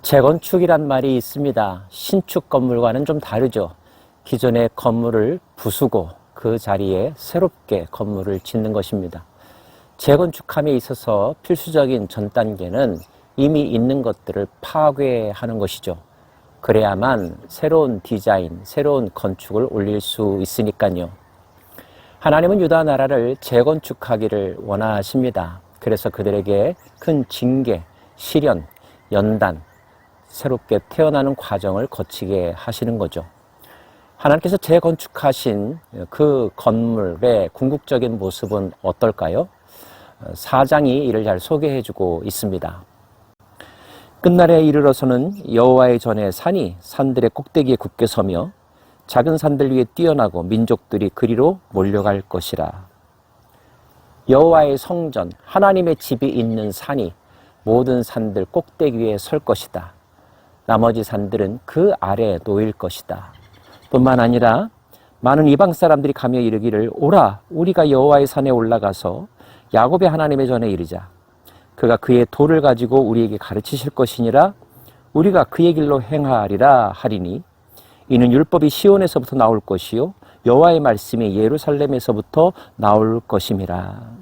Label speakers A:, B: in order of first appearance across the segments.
A: 재건축이란 말이 있습니다. 신축 건물과는 좀 다르죠. 기존의 건물을 부수고 그 자리에 새롭게 건물을 짓는 것입니다. 재건축함에 있어서 필수적인 전 단계는 이미 있는 것들을 파괴하는 것이죠. 그래야만 새로운 디자인, 새로운 건축을 올릴 수 있으니까요. 하나님은 유다 나라를 재건축하기를 원하십니다. 그래서 그들에게 큰 징계, 시련, 연단, 새롭게 태어나는 과정을 거치게 하시는 거죠. 하나님께서 재건축하신 그 건물의 궁극적인 모습은 어떨까요? 4장이 이를 잘 소개해주고 있습니다. 끝날에 이르러서는 여호와의 전에 산이 산들의 꼭대기에 굳게 서며 작은 산들 위에 뛰어나고 민족들이 그리로 몰려갈 것이라. 여호와의 성전, 하나님의 집이 있는 산이 모든 산들 꼭대기 위에 설 것이다. 나머지 산들은 그 아래에 놓일 것이다. 뿐만 아니라 많은 이방 사람들이 가며 이르기를 오라 우리가 여호와의 산에 올라가서 야곱의 하나님의 전에 이르자. 그가 그의 도를 가지고 우리에게 가르치실 것이니라. 우리가 그의 길로 행하리라 하리니 이는 율법이 시온에서부터 나올 것이요 여호와의 말씀이 예루살렘에서부터 나올 것임이라.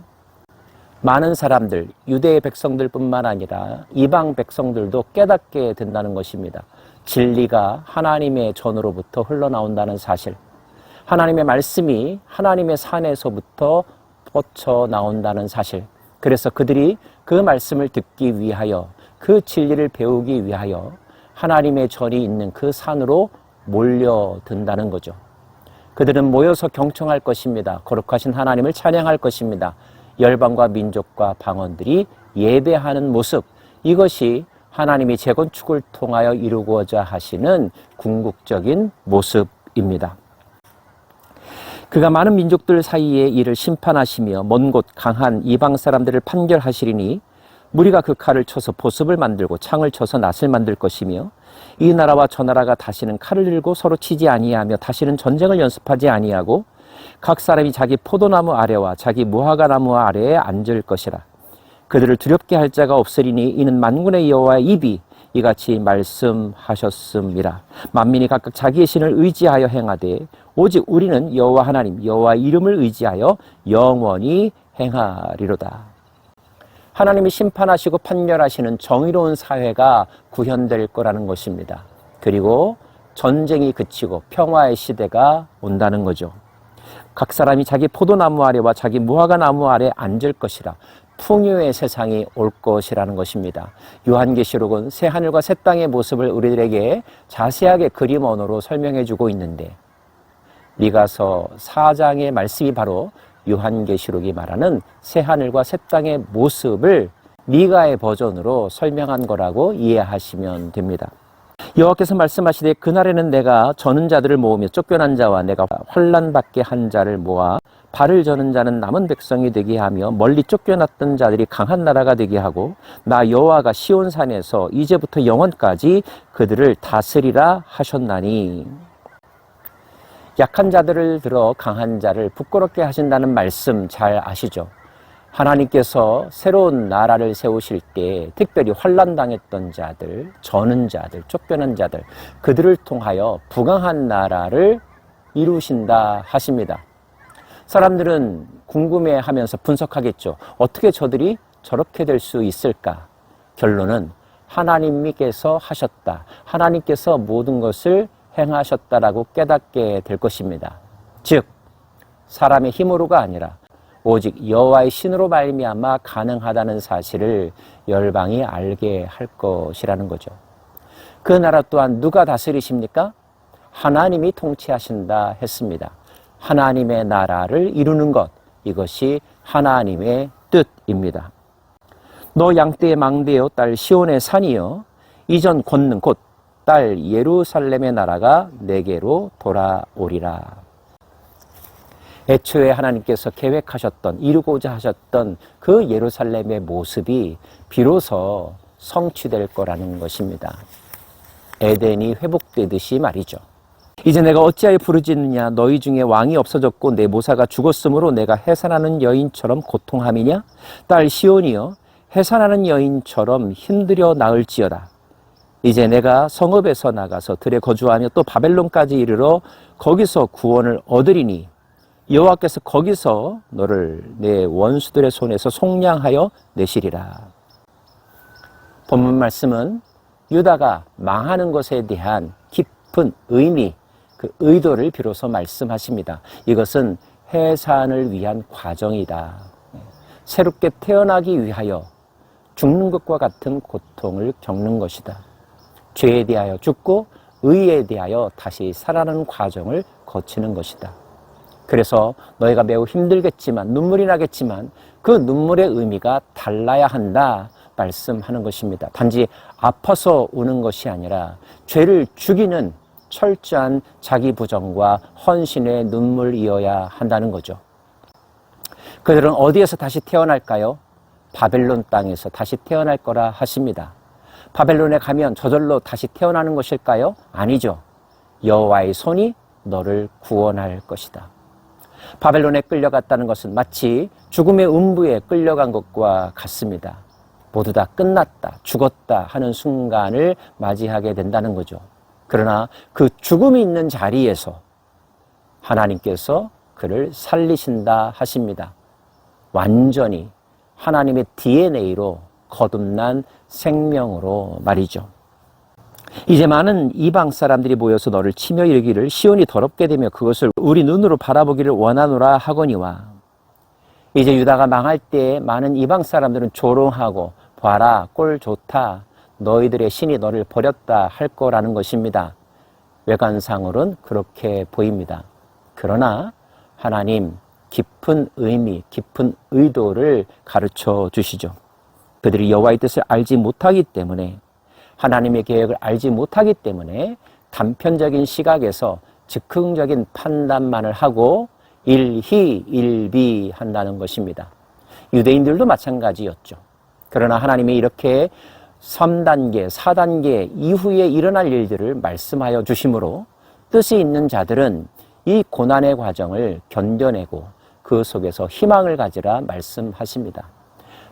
A: 많은 사람들, 유대의 백성들뿐만 아니라 이방 백성들도 깨닫게 된다는 것입니다. 진리가 하나님의 전으로부터 흘러나온다는 사실, 하나님의 말씀이 하나님의 산에서부터 뻗쳐 나온다는 사실, 그래서 그들이 그 말씀을 듣기 위하여, 그 진리를 배우기 위하여 하나님의 전이 있는 그 산으로 몰려든다는 거죠. 그들은 모여서 경청할 것입니다. 거룩하신 하나님을 찬양할 것입니다. 열방과 민족과 방언들이 예배하는 모습, 이것이 하나님이 재건축을 통하여 이루고자 하시는 궁극적인 모습입니다. 그가 많은 민족들 사이에 이를 심판하시며 먼 곳 강한 이방 사람들을 판결하시리니 무리가 그 칼을 쳐서 보습을 만들고 창을 쳐서 낫을 만들 것이며 이 나라와 저 나라가 다시는 칼을 들고 서로 치지 아니하며 다시는 전쟁을 연습하지 아니하고 각 사람이 자기 포도나무 아래와 자기 무화과나무 아래에 앉을 것이라. 그들을 두렵게 할 자가 없으리니 이는 만군의 여호와의 입이 이같이 말씀하셨음이라. 만민이 각각 자기의 신을 의지하여 행하되 오직 우리는 여호와 하나님 여호와의 이름을 의지하여 영원히 행하리로다. 하나님이 심판하시고 판결하시는 정의로운 사회가 구현될 거라는 것입니다. 그리고 전쟁이 그치고 평화의 시대가 온다는 거죠. 각 사람이 자기 포도나무 아래와 자기 무화과나무 아래 앉을 것이라. 풍요의 세상이 올 것이라는 것입니다. 요한계시록은 새 하늘과 새 땅의 모습을 우리들에게 자세하게 그림 언어로 설명해 주고 있는데 미가서 4장의 말씀이 바로 요한계시록이 말하는 새 하늘과 새 땅의 모습을 미가의 버전으로 설명한 거라고 이해하시면 됩니다. 여호와께서 말씀하시되 그날에는 내가 저는 자들을 모으며 쫓겨난 자와 내가 환난받게 한 자를 모아 발을 저는 자는 남은 백성이 되게 하며 멀리 쫓겨났던 자들이 강한 나라가 되게 하고 나 여호와가 시온산에서 이제부터 영원까지 그들을 다스리라 하셨나니. 약한 자들을 들어 강한 자를 부끄럽게 하신다는 말씀 잘 아시죠? 하나님께서 새로운 나라를 세우실 때 특별히 환난당했던 자들, 저는 자들, 쫓겨난 자들, 그들을 통하여 부강한 나라를 이루신다 하십니다. 사람들은 궁금해하면서 분석하겠죠. 어떻게 저들이 저렇게 될 수 있을까? 결론은 하나님께서 하셨다. 하나님께서 모든 것을 행하셨다라고 깨닫게 될 것입니다. 즉 사람의 힘으로가 아니라 오직 여호와의 신으로 말미암아 가능하다는 사실을 열방이 알게 할 것이라는 거죠. 그 나라 또한 누가 다스리십니까? 하나님이 통치하신다 했습니다. 하나님의 나라를 이루는 것, 이것이 하나님의 뜻입니다. 너 양떼의 망대여 딸 시온의 산이여 이전 권능 곧 딸 예루살렘의 나라가 내게로 돌아오리라. 애초에 하나님께서 계획하셨던, 이루고자 하셨던 그 예루살렘의 모습이 비로소 성취될 거라는 것입니다. 에덴이 회복되듯이 말이죠. 이제 내가 어찌하여 부르짖느냐? 너희 중에 왕이 없어졌고 내 모사가 죽었으므로 내가 해산하는 여인처럼 고통함이냐? 딸 시온이여 해산하는 여인처럼 힘들여 나을지어다. 이제 내가 성읍에서 나가서 들에 거주하며 또 바벨론까지 이르러 거기서 구원을 얻으리니 여호와께서 거기서 너를 내 원수들의 손에서 속량하여 내시리라. 본문 말씀은 유다가 망하는 것에 대한 깊은 의미, 그 의도를 비로소 말씀하십니다. 이것은 해산을 위한 과정이다. 새롭게 태어나기 위하여 죽는 것과 같은 고통을 겪는 것이다. 죄에 대하여 죽고 의에 대하여 다시 살아나는 과정을 거치는 것이다. 그래서 너희가 매우 힘들겠지만, 눈물이 나겠지만 그 눈물의 의미가 달라야 한다 말씀하는 것입니다. 단지 아파서 우는 것이 아니라 죄를 죽이는 철저한 자기 부정과 헌신의 눈물이어야 한다는 거죠. 그들은 어디에서 다시 태어날까요? 바벨론 땅에서 다시 태어날 거라 하십니다. 바벨론에 가면 저절로 다시 태어나는 것일까요? 아니죠. 여호와의 손이 너를 구원할 것이다. 바벨론에 끌려갔다는 것은 마치 죽음의 음부에 끌려간 것과 같습니다. 모두 다 끝났다, 죽었다 하는 순간을 맞이하게 된다는 거죠. 그러나 그 죽음이 있는 자리에서 하나님께서 그를 살리신다 하십니다. 완전히 하나님의 DNA로 거듭난 생명으로 말이죠. 이제 많은 이방 사람들이 모여서 너를 치며 이르기를 시온이 더럽게 되며 그것을 우리 눈으로 바라보기를 원하노라 하거니와. 이제 유다가 망할 때 많은 이방 사람들은 조롱하고 봐라 꼴 좋다, 너희들의 신이 너를 버렸다 할 거라는 것입니다. 외관상으로는 그렇게 보입니다. 그러나 하나님 깊은 의미, 깊은 의도를 가르쳐 주시죠. 그들이 여호와의 뜻을 알지 못하기 때문에, 하나님의 계획을 알지 못하기 때문에 단편적인 시각에서 즉흥적인 판단만을 하고 일희일비한다는 것입니다. 유대인들도 마찬가지였죠. 그러나 하나님이 이렇게 3단계, 4단계 이후에 일어날 일들을 말씀하여 주심으로 뜻이 있는 자들은 이 고난의 과정을 견뎌내고 그 속에서 희망을 가지라 말씀하십니다.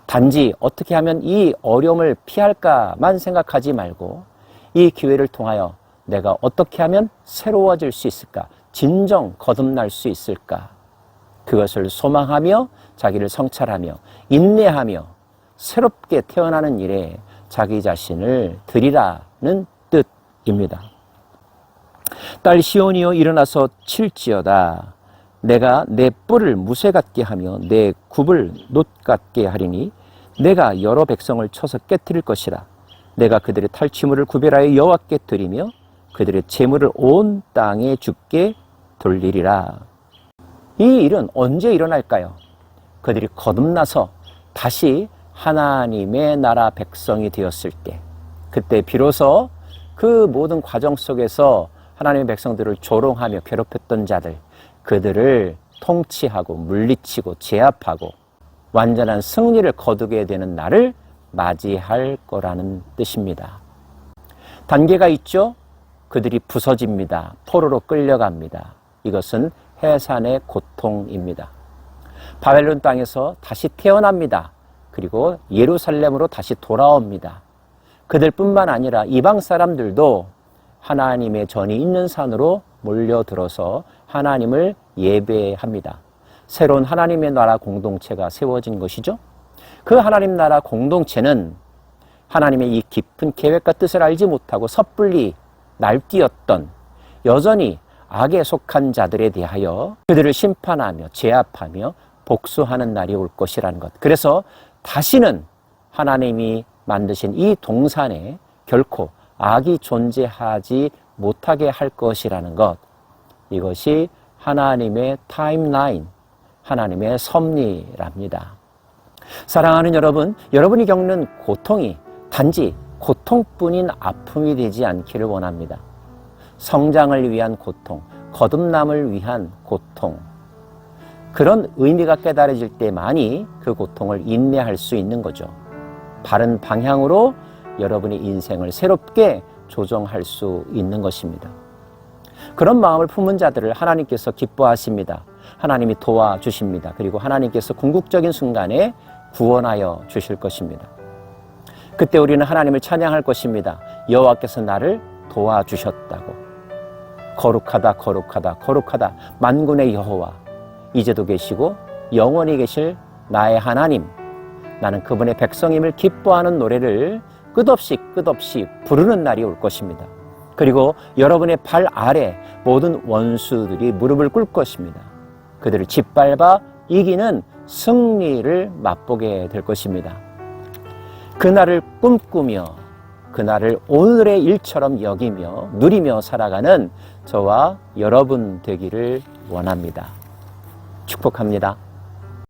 A: 단지 어떻게 하면 이 어려움을 피할까만 생각하지 말고 이 기회를 통하여 내가 어떻게 하면 새로워질 수 있을까? 진정 거듭날 수 있을까? 그것을 소망하며 자기를 성찰하며 인내하며 새롭게 태어나는 일에 자기 자신을 드리라는 뜻입니다. 딸 시온이여 일어나서 칠지어다. 내가 내 뿔을 무쇠 같게 하며 내 굽을 놋 같게 하리니 내가 여러 백성을 쳐서 깨뜨릴 것이라. 내가 그들의 탈취물을 구별하여 여호와께 드리며 그들의 재물을 온 땅에 주께 돌리리라. 이 일은 언제 일어날까요? 그들이 거듭나서 다시 하나님의 나라 백성이 되었을 때, 그때 비로소 그 모든 과정 속에서 하나님의 백성들을 조롱하며 괴롭혔던 자들, 그들을 통치하고 물리치고 제압하고 완전한 승리를 거두게 되는 날을 맞이할 거라는 뜻입니다. 단계가 있죠. 그들이 부서집니다. 포로로 끌려갑니다. 이것은 해산의 고통입니다. 바벨론 땅에서 다시 태어납니다. 그리고 예루살렘으로 다시 돌아옵니다. 그들뿐만 아니라 이방 사람들도 하나님의 전이 있는 산으로 몰려들어서 하나님을 예배합니다. 새로운 하나님의 나라 공동체가 세워진 것이죠. 그 하나님 나라 공동체는 하나님의 이 깊은 계획과 뜻을 알지 못하고 섣불리 날뛰었던, 여전히 악에 속한 자들에 대하여 그들을 심판하며 제압하며 복수하는 날이 올 것이라는 것. 그래서 다시는 하나님이 만드신 이 동산에 결코 악이 존재하지 못하게 할 것이라는 것. 이것이 하나님의 타임라인, 하나님의 섭리랍니다. 사랑하는 여러분, 여러분이 겪는 고통이 단지 고통뿐인 아픔이 되지 않기를 원합니다. 성장을 위한 고통, 거듭남을 위한 고통, 그런 의미가 깨달아질 때만이 그 고통을 인내할 수 있는 거죠. 바른 방향으로 여러분의 인생을 새롭게 조정할 수 있는 것입니다. 그런 마음을 품은 자들을 하나님께서 기뻐하십니다. 하나님이 도와주십니다. 그리고 하나님께서 궁극적인 순간에 구원하여 주실 것입니다. 그때 우리는 하나님을 찬양할 것입니다. 여호와께서 나를 도와주셨다고. 거룩하다, 거룩하다, 거룩하다. 만군의 여호와, 이제도 계시고 영원히 계실 나의 하나님, 나는 그분의 백성임을 기뻐하는 노래를 끝없이 부르는 날이 올 것입니다. 그리고 여러분의 발 아래 모든 원수들이 무릎을 꿇을 것입니다. 그들을 짓밟아 이기는 승리를 맛보게 될 것입니다. 그날을 꿈꾸며 그날을 오늘의 일처럼 여기며 누리며 살아가는 저와 여러분 되기를 원합니다. 축복합니다.